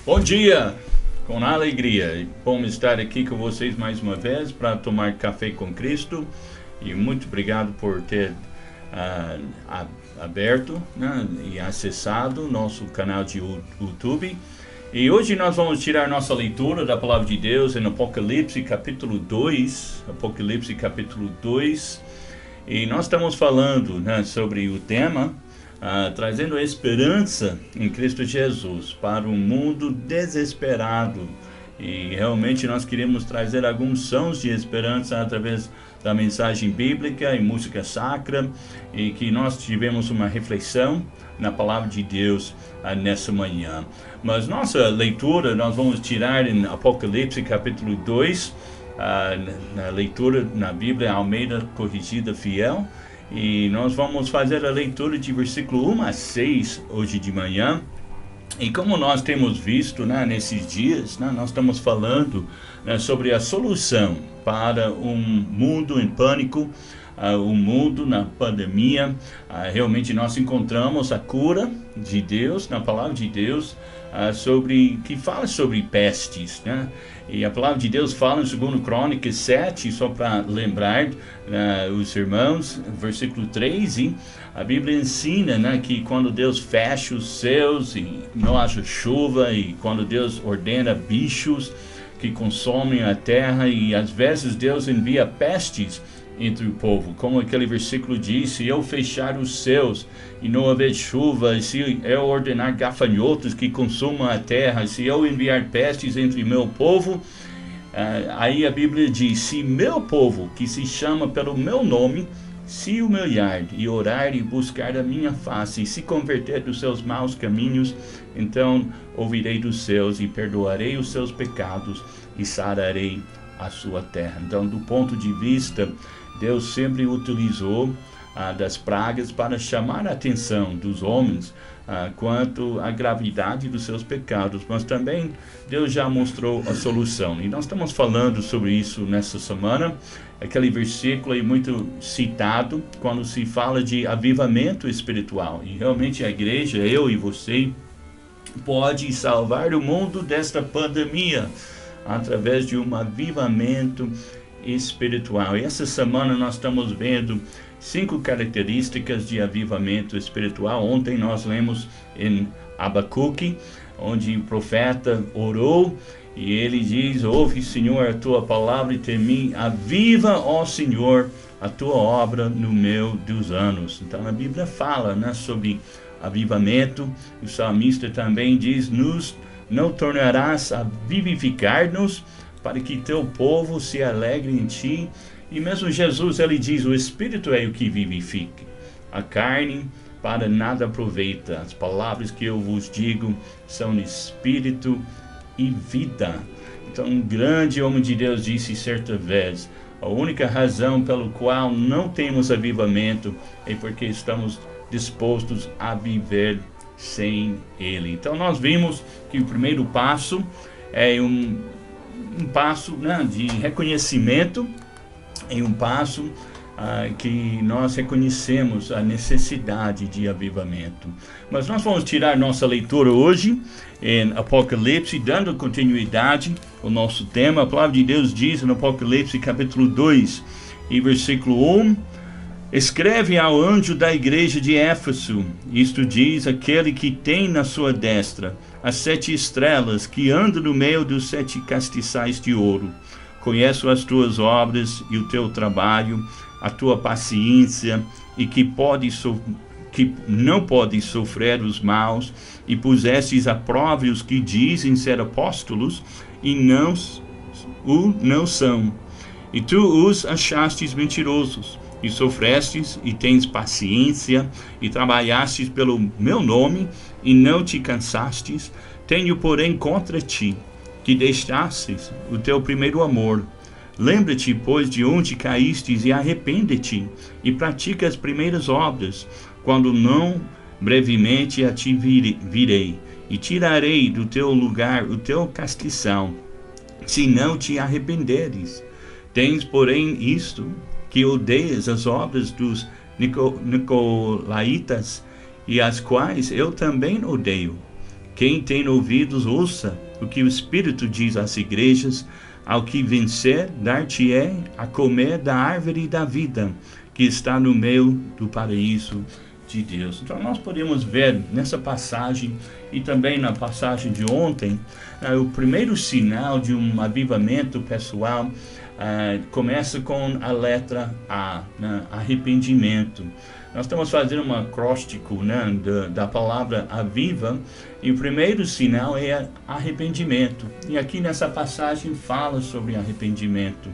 Bom dia, com alegria. Bom estar aqui com vocês mais uma vez para tomar café com Cristo. E muito obrigado por ter aberto, né, e acessado nosso canal de YouTube. E hoje nós vamos tirar nossa leitura da Palavra de Deus em Apocalipse capítulo 2. Apocalipse capítulo 2. E nós estamos falando, né, sobre o tema trazendo esperança em Cristo Jesus para um mundo desesperado. E realmente nós queremos trazer alguns sons de esperança através da mensagem bíblica e música sacra, e que nós tivemos uma reflexão na palavra de Deus nessa manhã. Mas nossa leitura nós vamos tirar em Apocalipse capítulo 2, na leitura na Bíblia Almeida Corrigida Fiel. E nós vamos fazer a leitura de versículo 1 a 6 hoje de manhã. E como nós temos visto, né, nesses dias, né, nós estamos falando, né, sobre a solução para um mundo em pânico, um mundo na pandemia. Realmente nós encontramos a cura de Deus, na palavra de Deus, que fala sobre pestes, né? E a palavra de Deus fala em 2 Crônicas 7, só para lembrar os irmãos, versículo 3, e a Bíblia ensina, né, que quando Deus fecha os céus e não haja chuva, e quando Deus ordena bichos que consomem a terra, e às vezes Deus envia pestes entre o povo, como aquele versículo diz: se eu fechar os céus e não haver chuva, se eu ordenar gafanhotos que consumam a terra, se eu enviar pestes entre meu povo, aí a Bíblia diz: se meu povo, que se chama pelo meu nome, se humilhar e orar e buscar a minha face e se converter dos seus maus caminhos, então ouvirei dos céus e perdoarei os seus pecados e sararei a sua terra. Então, do ponto de vista, Deus sempre utilizou das pragas para chamar a atenção dos homens quanto à gravidade dos seus pecados, mas também Deus já mostrou a solução. E nós estamos falando sobre isso nessa semana. Aquele versículo é muito citado quando se fala de avivamento espiritual. E realmente a igreja, eu e você, pode salvar o mundo desta pandemia através de um avivamento espiritual. E essa semana nós estamos vendo 5 características de avivamento espiritual. Ontem nós lemos em Abacuque, onde o profeta orou e ele diz: ouve, Senhor, a tua palavra e temi, aviva, ó Senhor, a tua obra no meio dos anos. Então a Bíblia fala, né, sobre avivamento. O salmista também diz: não tornarás a vivificar-nos, para que teu povo se alegre em ti. E mesmo Jesus, ele diz: o Espírito é o que vivifica, a carne para nada aproveita. As palavras que eu vos digo são Espírito e vida. Então um grande homem de Deus disse certa vez: a única razão pelo qual não temos avivamento é porque estamos dispostos a viver sem ele. Então nós vimos que o primeiro passo é um passo, né, de reconhecimento, é um passo que nós reconhecemos a necessidade de avivamento. Mas nós vamos tirar nossa leitura hoje em Apocalipse, dando continuidade ao nosso tema. A palavra de Deus diz no Apocalipse capítulo 2 e versículo 1: escreve ao anjo da igreja de Éfeso, isto diz aquele que tem na sua destra as 7 estrelas, que anda no meio dos 7 castiçais de ouro. Conheço as tuas obras e o teu trabalho, a tua paciência, e que não podes sofrer os maus, e pusestes à prova os que dizem ser apóstolos e não são. E tu os achastes mentirosos, e sofrestes, e tens paciência, e trabalhastes pelo meu nome, e não te cansastes. Tenho, porém, contra ti, que deixastes o teu primeiro amor. Lembra-te, pois, de onde caístes, e arrepende-te, e pratica as primeiras obras. Quando não, brevemente a ti virei, e tirarei do teu lugar o teu castição, se não te arrependeres. Tens, porém, isto, que odeias as obras dos Nicolaitas, e as quais eu também odeio. Quem tem ouvidos, ouça o que o Espírito diz às igrejas. Ao que vencer, dar-te-é a comer da árvore da vida, que está no meio do paraíso de Deus. Então nós podemos ver nessa passagem e também na passagem de ontem, o primeiro sinal de um avivamento pessoal começa com a letra A, arrependimento. Nós estamos fazendo um acróstico da palavra aviva, e o primeiro sinal é arrependimento. E aqui nessa passagem fala sobre arrependimento,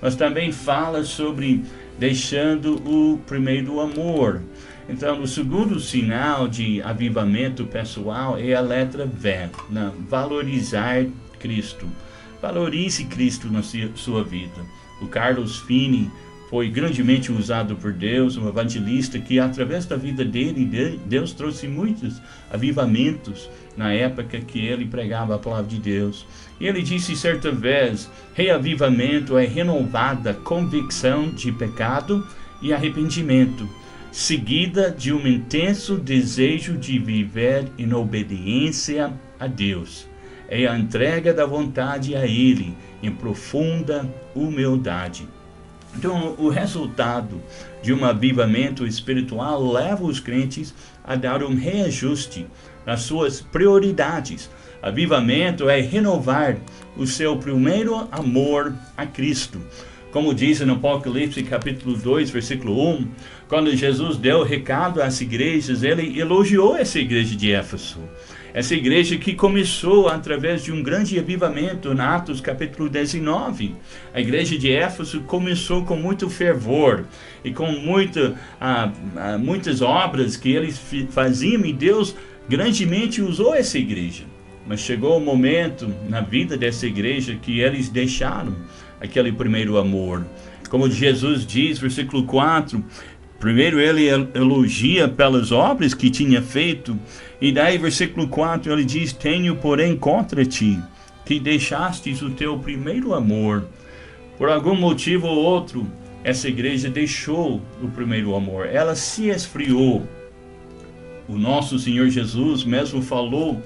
mas também fala sobre deixando o primeiro amor. Então, o segundo sinal de avivamento pessoal é a letra V, valorizar Cristo. Valorize Cristo na sua vida. O Carlos Finney foi grandemente usado por Deus, um evangelista que, através da vida dele, Deus trouxe muitos avivamentos na época que ele pregava a palavra de Deus. E ele disse certa vez: reavivamento é renovada convicção de pecado e arrependimento, seguida de um intenso desejo de viver em obediência a Deus. É a entrega da vontade a Ele em profunda humildade. Então, o resultado de um avivamento espiritual leva os crentes a dar um reajuste nas suas prioridades. Avivamento é renovar o seu primeiro amor a Cristo. Como diz no Apocalipse capítulo 2, versículo 1, quando Jesus deu o recado às igrejas, ele elogiou essa igreja de Éfeso. Essa igreja que começou através de um grande avivamento em Atos capítulo 19. A igreja de Éfeso começou com muito fervor e com muitas obras que eles faziam, e Deus grandemente usou essa igreja. Mas chegou um momento na vida dessa igreja que eles deixaram aquele primeiro amor. Como Jesus diz, versículo 4, primeiro ele elogia pelas obras que tinha feito, e daí versículo 4 ele diz: tenho porém contra ti, que deixastes o teu primeiro amor. Por algum motivo ou outro, essa igreja deixou o primeiro amor, ela se esfriou. O nosso Senhor Jesus mesmo falou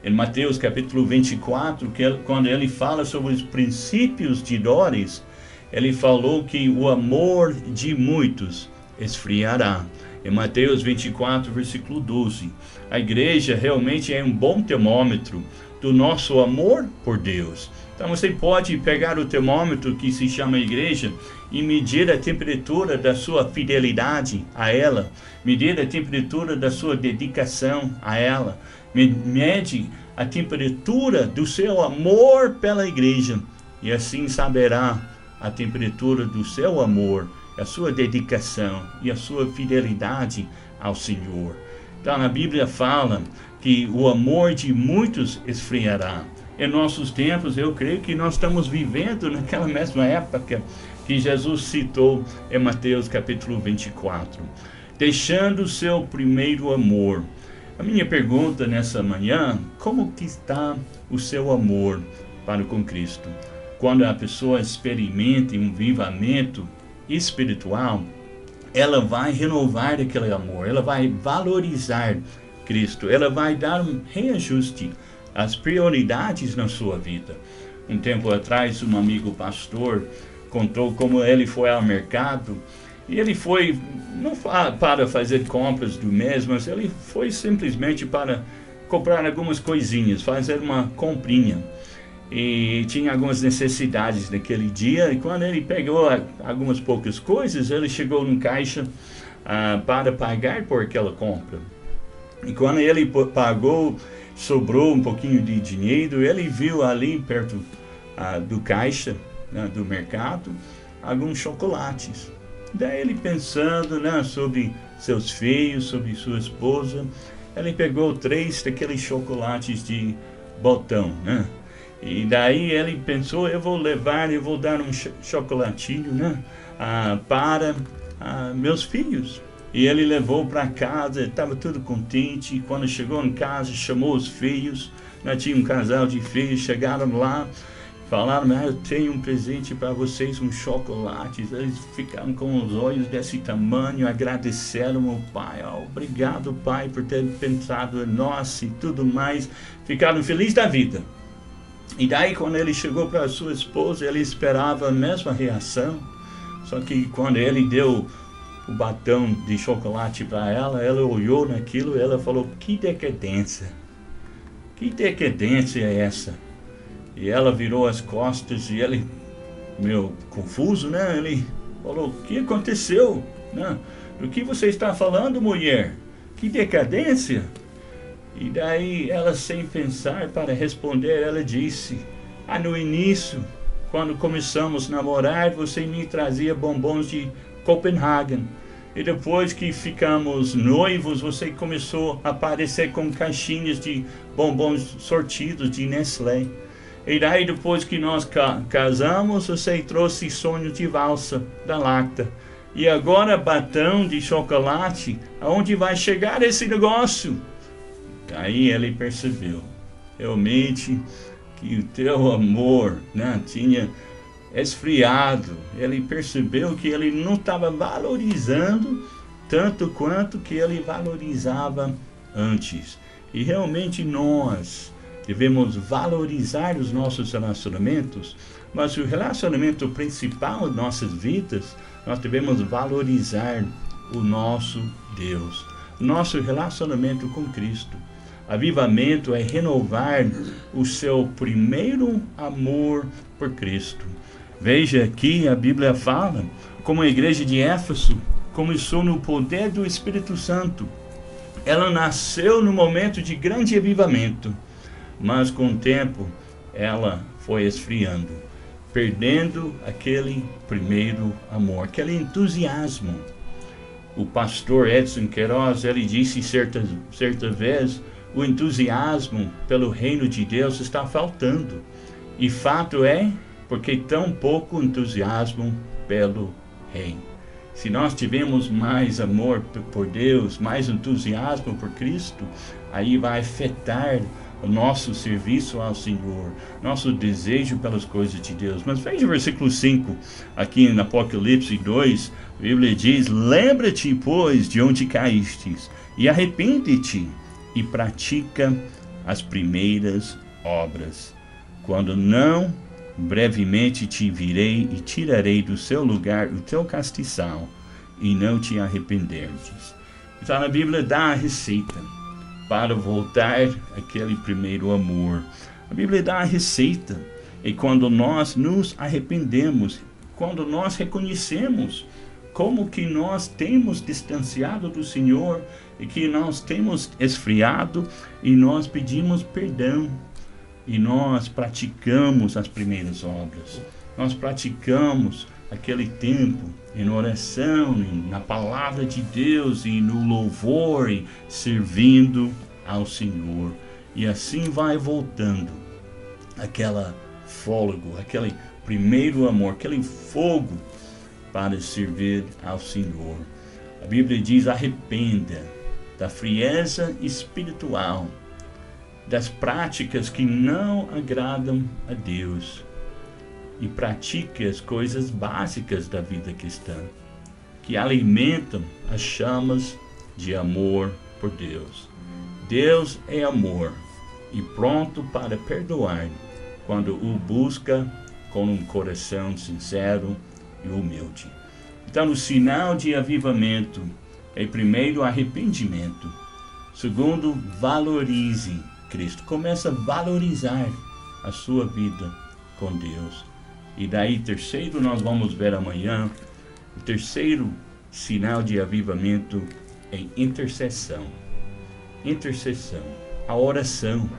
em Mateus capítulo 24, quando ele fala sobre os princípios de dores, ele falou que o amor de muitos esfriará. Em Mateus 24, versículo 12. A igreja realmente é um bom termômetro do nosso amor por Deus. Então você pode pegar o termômetro que se chama igreja e medir a temperatura da sua fidelidade a ela, medir a temperatura da sua dedicação a ela, mede a temperatura do seu amor pela igreja, e assim saberá a temperatura do seu amor, a sua dedicação e a sua fidelidade ao Senhor. Então a Bíblia fala que o amor de muitos esfriará. Em nossos tempos, eu creio que nós estamos vivendo naquela mesma época que Jesus citou em Mateus capítulo 24. Deixando o seu primeiro amor. A minha pergunta nessa manhã: como que está o seu amor para com Cristo? Quando a pessoa experimenta um avivamento espiritual, ela vai renovar aquele amor, ela vai valorizar Cristo, ela vai dar um reajuste às prioridades na sua vida. Um tempo atrás, um amigo pastor contou como ele foi ao mercado, e ele foi não para fazer compras do mês, mas ele foi simplesmente para comprar algumas coisinhas, fazer uma comprinha. E tinha algumas necessidades naquele dia, e quando ele pegou algumas poucas coisas, ele chegou no caixa para pagar por aquela compra. E quando ele pagou, sobrou um pouquinho de dinheiro, ele viu ali perto do caixa, do mercado, alguns chocolates. Daí ele pensando sobre seus filhos, sobre sua esposa, ele pegou 3 daqueles chocolates de botão, E daí ele pensou: eu vou dar um chocolatinho para meus filhos. E ele levou para casa, estava tudo contente. Quando chegou em casa, chamou os filhos, tinha um casal de filhos, chegaram lá, falaram, eu tenho um presente para vocês, um chocolate. Eles ficaram com os olhos desse tamanho, agradeceram ao pai. Obrigado, pai, por ter pensado em nós e tudo mais. Ficaram felizes da vida. E daí, quando ele chegou para sua esposa, ele esperava a mesma reação. Só que quando ele deu o batom de chocolate para ela olhou naquilo e ela falou, que decadência. Que decadência é essa? E ela virou as costas e ele, confuso, né? Ele falou, o que aconteceu? Né? Do que você está falando, mulher? Que decadência? E daí ela, sem pensar para responder, ela disse, no início, quando começamos a namorar, você me trazia bombons de Copenhagen. E depois que ficamos noivos, você começou a aparecer com caixinhas de bombons sortidos de Nestlé. E daí, depois que nós casamos, você trouxe sonho de valsa da Lacta. E agora, batom de chocolate, aonde vai chegar esse negócio? Aí ele percebeu, realmente, que o teu amor, né, tinha esfriado. Ele percebeu que ele não estava valorizando tanto quanto que ele valorizava antes. E realmente nós devemos valorizar os nossos relacionamentos, mas o relacionamento principal de nossas vidas, nós devemos valorizar o nosso Deus, nosso relacionamento com Cristo. Avivamento é renovar o seu primeiro amor por Cristo. Veja aqui, a Bíblia fala como a igreja de Éfeso começou no poder do Espírito Santo. Ela nasceu no momento de grande avivamento, mas com o tempo ela foi esfriando, perdendo aquele primeiro amor, aquele entusiasmo. O pastor Edson Queiroz, ele disse certa vez, o entusiasmo pelo reino de Deus está faltando. E fato é, porque tão pouco entusiasmo pelo reino. Se nós tivermos mais amor por Deus, mais entusiasmo por Cristo, aí vai afetar o nosso serviço ao Senhor, nosso desejo pelas coisas de Deus. Mas veja o versículo 5, aqui em Apocalipse 2, a Bíblia diz, lembra-te, pois, de onde caístes, e arrepende-te, e pratica as primeiras obras. Quando não, brevemente te virei e tirarei do seu lugar o teu castiçal, e não te arrependerdes. Então a Bíblia dá a receita para voltar àquele primeiro amor. A Bíblia dá a receita. E quando nós nos arrependemos, quando nós reconhecemos como que nós temos distanciado do Senhor e que nós temos esfriado, e nós pedimos perdão, e nós praticamos as primeiras obras. Nós praticamos aquele tempo em oração, na palavra de Deus e no louvor, e servindo ao Senhor. E assim vai voltando aquela fôlego, aquele primeiro amor, aquele fogo para servir ao Senhor. A Bíblia diz, arrependa da frieza espiritual, das práticas que não agradam a Deus, e pratique as coisas básicas da vida cristã, que alimentam as chamas de amor por Deus. Deus é amor e pronto para perdoar quando o busca com um coração sincero e humilde. Então, o sinal de avivamento é, primeiro, arrependimento. Segundo, valorize Cristo. Começa a valorizar a sua vida com Deus. E daí, terceiro, nós vamos ver amanhã, o terceiro sinal de avivamento é intercessão. Intercessão, a oração,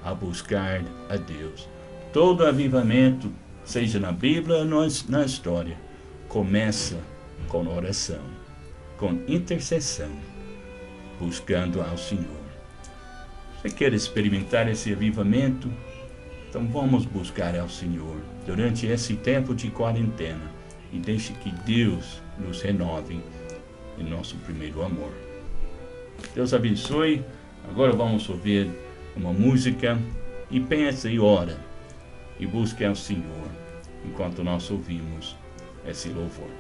a buscar a Deus. Todo avivamento, seja na Bíblia ou na história, começa com oração, com intercessão, buscando ao Senhor. Você quer experimentar esse avivamento? Então vamos buscar ao Senhor durante esse tempo de quarentena e deixe que Deus nos renove em nosso primeiro amor. Deus abençoe. Agora vamos ouvir uma música e pensa e ora. e busque ao Senhor enquanto nós ouvimos esse louvor.